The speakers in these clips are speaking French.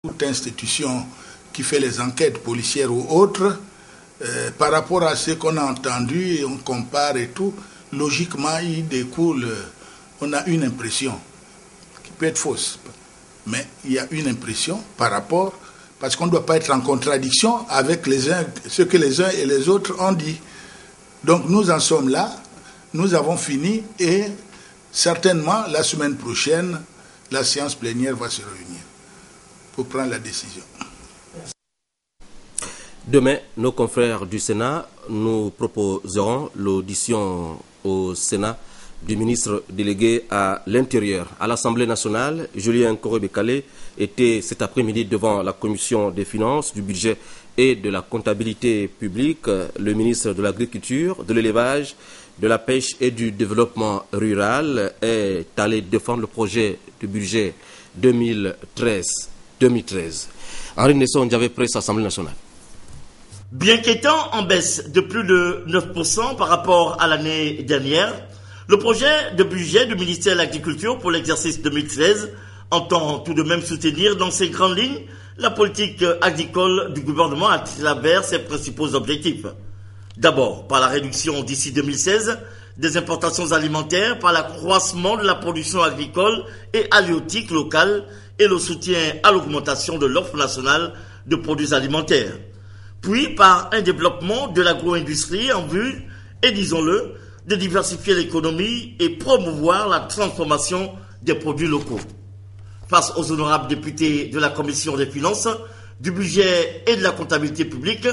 toute institution qui fait les enquêtes policières ou autres, par rapport à ce qu'on a entendu et on compare et tout, logiquement il découle, on a une impression qui peut être fausse, mais il y a une impression par rapport, parce qu'on ne doit pas être en contradiction avec ce que les uns et les autres ont dit. Donc nous en sommes là, nous avons fini et certainement la semaine prochaine, la séance plénière va se réunir pour prendre la décision. Demain, nos confrères du Sénat nous proposeront l'audition au Sénat du ministre délégué à l'Intérieur. À l'Assemblée nationale, Julien Koré-Bekale était cet après-midi devant la Commission des finances, du budget et de la comptabilité publique. Le ministre de l'Agriculture, de l'Élevage, de la Pêche et du Développement rural est allé défendre le projet du budget 2013. Henri Nesson, Ndiavé, presse Assemblée nationale. Bien qu'étant en baisse de plus de 9% par rapport à l'année dernière, le projet de budget du ministère de l'Agriculture pour l'exercice 2013 entend tout de même soutenir dans ses grandes lignes la politique agricole du gouvernement à travers ses principaux objectifs. D'abord, par la réduction d'ici 2016 des importations alimentaires, par l'accroissement de la production agricole et halieutique locale et le soutien à l'augmentation de l'offre nationale de produits alimentaires. Puis par un développement de l'agro-industrie en vue, et disons-le, de diversifier l'économie et promouvoir la transformation des produits locaux. Face aux honorables députés de la Commission des finances, du budget et de la comptabilité publique,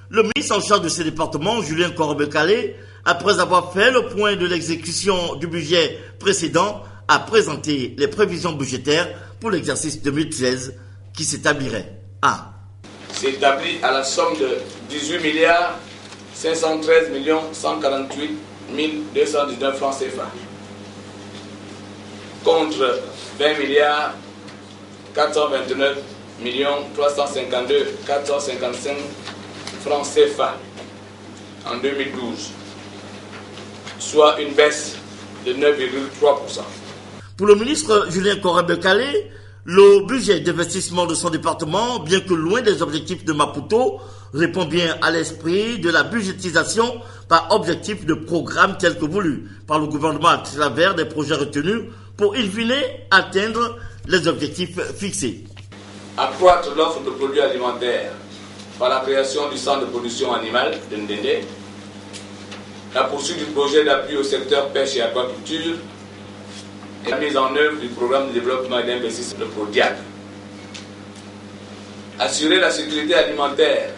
le ministre en charge de ces départements, Julien Koré-Bekale, après avoir fait le point de l'exécution du budget précédent, a présenté les prévisions budgétaires pour l'exercice 2013 qui s'établirait à s'établit à la somme de 18 milliards 513 148 219 francs CFA contre 20 milliards 429 352 455 francs CFA en 2012, soit une baisse de 9,3%. Pour le ministre Julien Koré-Bekale, le budget d'investissement de son département, bien que loin des objectifs de Maputo, répond bien à l'esprit de la budgétisation par objectif de programme tel que voulu par le gouvernement à travers des projets retenus pour, in fine, atteindre les objectifs fixés. Accroître l'offre de produits alimentaires par la création du centre de production animale de Ndende, la poursuite du projet d'appui au secteur pêche et aquaculture, et la mise en œuvre du programme de développement et d'investissement de PRODIAC. Assurer la sécurité alimentaire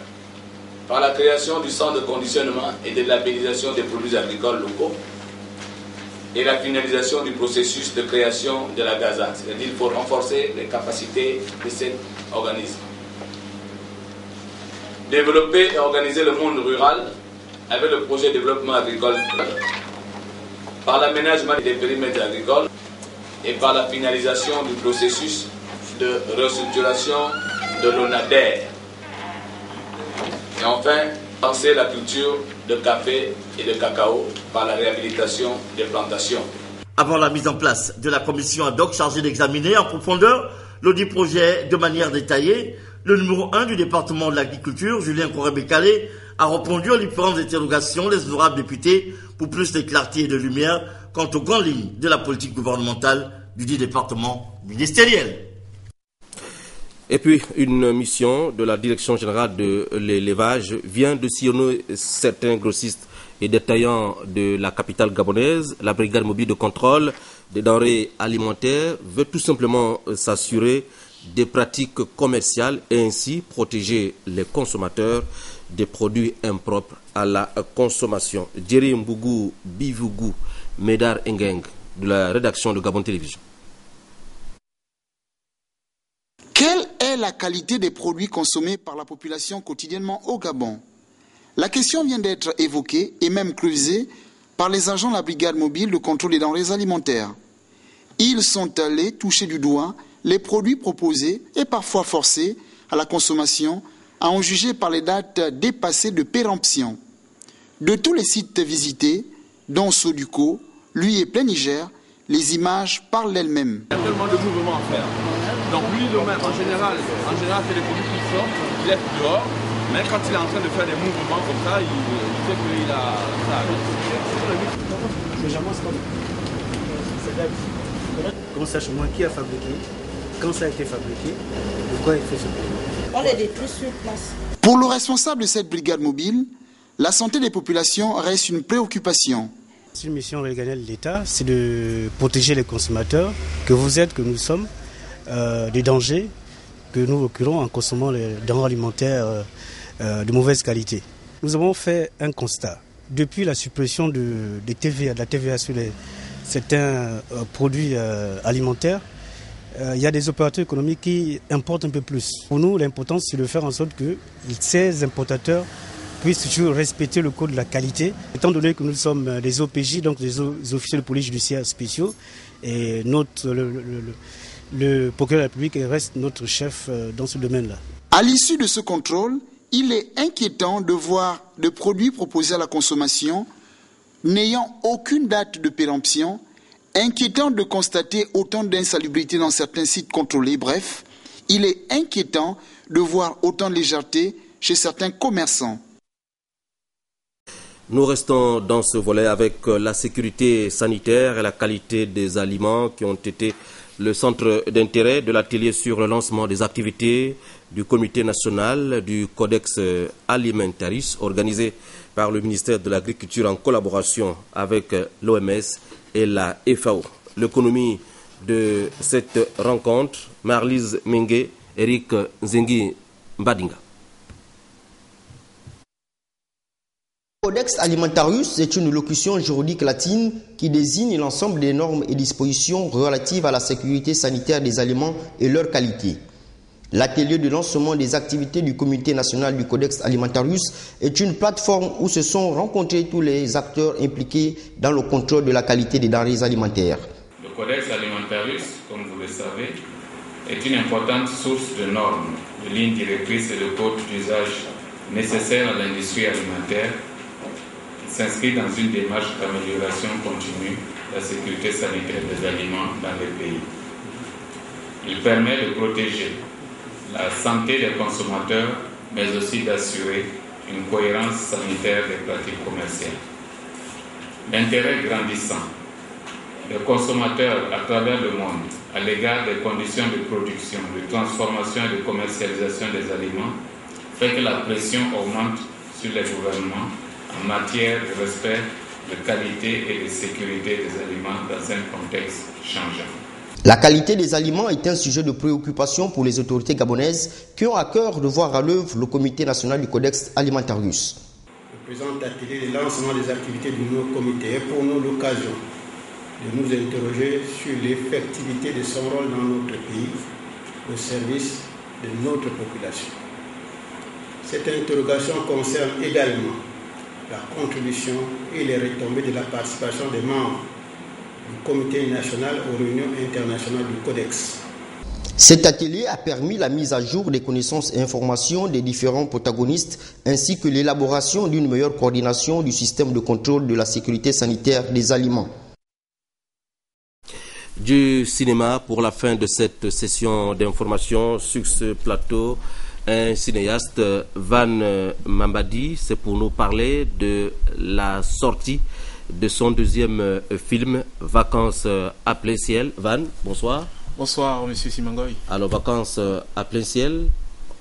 par la création du centre de conditionnement et de labellisation des produits agricoles locaux et la finalisation du processus de création de la GAZA, c'est-à-dire qu'il faut renforcer les capacités de cet organisme. Développer et organiser le monde rural avec le projet de développement agricole par l'aménagement des périmètres agricoles et par la finalisation du processus de restructuration de l'ONADER. Et enfin, lancer la culture de café et de cacao par la réhabilitation des plantations. Avant la mise en place de la commission ad hoc chargée d'examiner en profondeur l'audit projet de manière détaillée, le numéro 1 du département de l'agriculture, Julien Koré-Bekale, a répondu aux différentes interrogations des honorables députés pour plus de clarté et de lumière quant aux grandes lignes de la politique gouvernementale du dit département ministériel. Et puis, une mission de la Direction générale de l'élevage vient de sillonner certains grossistes et détaillants de la capitale gabonaise. La brigade mobile de contrôle des denrées alimentaires veut tout simplement s'assurer des pratiques commerciales et ainsi protéger les consommateurs des produits impropres à la consommation. Djeri Mbougou Bivougou Médar Engeng de la rédaction de Gabon Télévision. Quelle est la qualité des produits consommés par la population quotidiennement au Gabon? La question vient d'être évoquée et même creusée par les agents de la brigade mobile de contrôle des denrées alimentaires. Ils sont allés toucher du doigt les produits proposés et parfois forcés à la consommation, à en juger par les dates dépassées de péremption. De tous les sites visités, dont Soduco, lui et Plein Niger, les images parlent d'elles-mêmes. Il y a tellement de mouvements à faire. Donc lui, en général, c'est des produits qui sortent, il laisse dehors, mais quand il est en train de faire des mouvements comme ça, il fait qu'il a ça. Qu'on sache au moins qui a fabriqué, quand ça a été fabriqué, pourquoi il fait ce produit. On les détruit sur place. Pour le responsable de cette brigade mobile, la santé des populations reste une préoccupation. C'est une mission régalienne de l'État, c'est de protéger les consommateurs, que vous êtes, que nous sommes, des dangers que nous occurrons en consommant les denrées alimentaires de mauvaise qualité. Nous avons fait un constat. Depuis la suppression de la TVA sur certains produits alimentaires, il y a des opérateurs économiques qui importent un peu plus. Pour nous, l'important, c'est de faire en sorte que ces importateurs puissent toujours respecter le code de la qualité. Étant donné que nous sommes des OPJ, donc des officiers de police judiciaire spéciaux, et le procureur de la République reste notre chef dans ce domaine-là. À l'issue de ce contrôle, il est inquiétant de voir des produits proposés à la consommation n'ayant aucune date de péremption, inquiétant de constater autant d'insalubrité dans certains sites contrôlés. Bref, il est inquiétant de voir autant de légèreté chez certains commerçants. Nous restons dans ce volet avec la sécurité sanitaire et la qualité des aliments qui ont été le centre d'intérêt de l'atelier sur le lancement des activités du Comité national du Codex Alimentarius organisé par le ministère de l'Agriculture en collaboration avec l'OMS et la FAO. L'économie de cette rencontre, Marlise Mengue, Eric Nzengi Mbadinga. Codex Alimentarius est une locution juridique latine qui désigne l'ensemble des normes et dispositions relatives à la sécurité sanitaire des aliments et leur qualité. L'atelier de lancement des activités du Comité national du Codex Alimentarius est une plateforme où se sont rencontrés tous les acteurs impliqués dans le contrôle de la qualité des denrées alimentaires. Le Codex Alimentarius, comme vous le savez, est une importante source de normes, de lignes directrices et de codes d'usage nécessaires à l'industrie alimentaire, qui s'inscrit dans une démarche d'amélioration continue de la sécurité sanitaire des aliments dans les pays. Il permet de protéger la santé des consommateurs, mais aussi d'assurer une cohérence sanitaire des pratiques commerciales. L'intérêt grandissant des consommateurs à travers le monde à l'égard des conditions de production, de transformation et de commercialisation des aliments fait que la pression augmente sur les gouvernements en matière de respect, de qualité et de sécurité des aliments dans un contexte changeant. La qualité des aliments est un sujet de préoccupation pour les autorités gabonaises qui ont à cœur de voir à l'œuvre le Comité national du Codex Alimentarius. Le présent atelier de lancement des activités du nouveau comité est pour nous l'occasion de nous interroger sur l'effectivité de son rôle dans notre pays au service de notre population. Cette interrogation concerne également la contribution et les retombées de la participation des membres du Comité national aux réunions internationales du Codex. Cet atelier a permis la mise à jour des connaissances et informations des différents protagonistes ainsi que l'élaboration d'une meilleure coordination du système de contrôle de la sécurité sanitaire des aliments. Du cinéma pour la fin de cette session d'information sur ce plateau. Un cinéaste, Van Mambadi, c'est pour nous parler de la sortie de son deuxième film, Vacances à plein ciel. Van, bonsoir. Bonsoir, monsieur Simangoy. Alors, Vacances à plein ciel,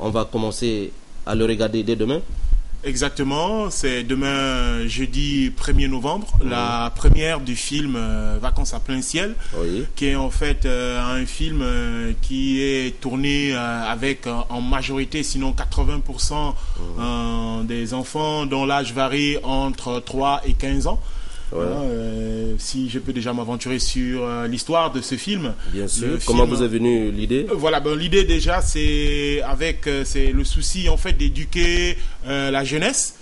on va commencer à le regarder dès demain. Exactement, c'est demain jeudi 1er novembre, la première du film Vacances à plein ciel, qui est en fait un film qui est tourné avec en majorité, sinon 80% des enfants dont l'âge varie entre 3 et 15 ans. Si je peux déjà m'aventurer sur l'histoire de ce film. Bien sûr. Comment vous est venue l'idée? Voilà, l'idée déjà c'est le souci en fait d'éduquer la jeunesse,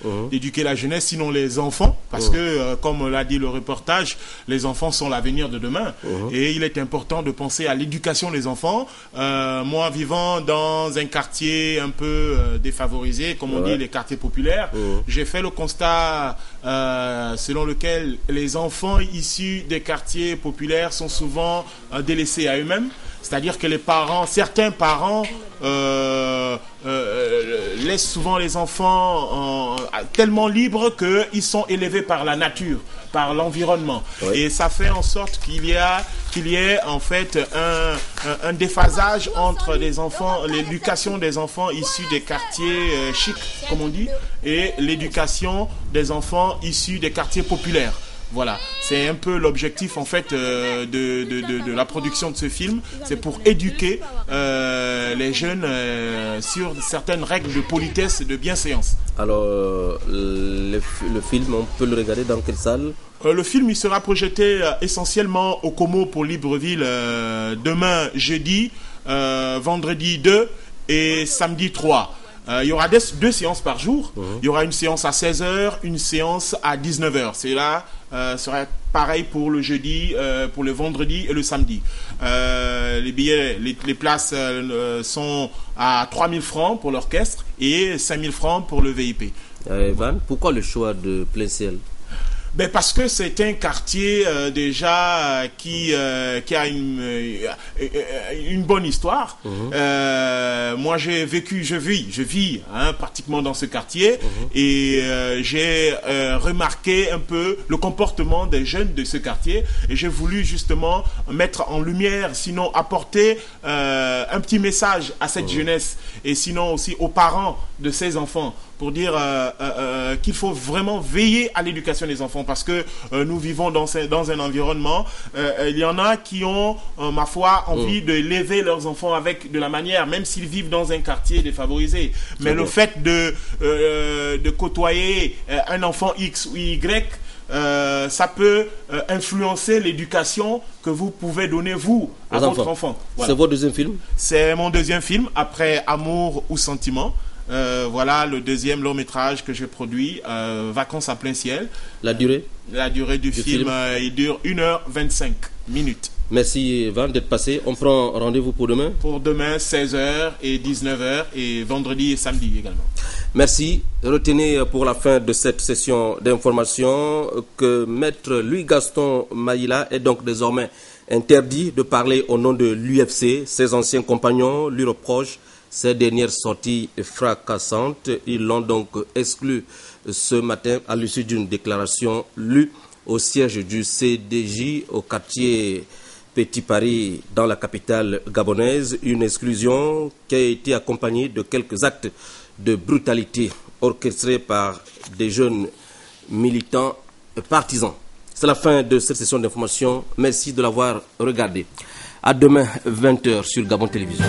sinon les enfants, parce que comme l'a dit le reportage, les enfants sont l'avenir de demain et il est important de penser à l'éducation des enfants. Moi vivant dans un quartier un peu défavorisé, comme on dit les quartiers populaires, j'ai fait le constat selon lequel les enfants issus des quartiers populaires sont souvent délaissés à eux-mêmes. C'est-à-dire que certains parents laissent souvent les enfants tellement libres qu'ils sont élevés par la nature, par l'environnement. Oui. Et ça fait en sorte qu'il y ait en fait un déphasage entre l'éducation des enfants issus des quartiers chics, comme on dit, et l'éducation des enfants issus des quartiers populaires. Voilà, c'est un peu l'objectif en fait de la production de ce film. C'est pour éduquer les jeunes sur certaines règles de politesse et de bienséance. Alors, le film, on peut le regarder dans quelle salle ? Le film, il sera projeté essentiellement au Como pour Libreville demain jeudi, vendredi 2 et samedi 3. Il y aura 2 séances par jour. Il y aura une séance à 16h, une séance à 19h. C'est là, sera pareil pour le jeudi, pour le vendredi et le samedi. Les billets, les places sont à 3 000 francs pour l'orchestre et 5 000 francs pour le VIP. Van, pourquoi le choix de Plein Ciel ? Parce que c'est un quartier déjà qui a une bonne histoire. Moi, je vis pratiquement dans ce quartier et j'ai remarqué un peu le comportement des jeunes de ce quartier et j'ai voulu justement mettre en lumière, sinon apporter un petit message à cette jeunesse et sinon aussi aux parents de ces enfants pour dire qu'il faut vraiment veiller à l'éducation des enfants parce que nous vivons dans un environnement, il y en a qui ont, ma foi, envie de lever leurs enfants avec de la manière, même s'ils vivent dans un quartier défavorisé. Mais le fait de côtoyer un enfant X ou Y, ça peut influencer l'éducation que vous pouvez donner, vous, à votre enfant. Voilà. C'est votre deuxième film ? C'est mon deuxième film, après Amour ou Sentiment. Voilà le deuxième long métrage que j'ai produit, Vacances à plein ciel. La durée du film, il dure 1h25 minutes. Merci Van d'être passé. On prend rendez-vous pour demain ? Pour demain, 16h et 19h et vendredi et samedi également. Merci. Retenez pour la fin de cette session d'information que Maître Louis-Gaston Maïla est donc désormais interdit de parler au nom de l'UFC. Ses anciens compagnons lui reprochent ces dernières sorties fracassantes. Ils l'ont donc exclu ce matin à l'issue d'une déclaration lue au siège du CDJ au quartier Petit Paris dans la capitale gabonaise. Une exclusion qui a été accompagnée de quelques actes de brutalité orchestrés par des jeunes militants partisans. C'est la fin de cette session d'information. Merci de l'avoir regardé. À demain 20h sur Gabon Télévision.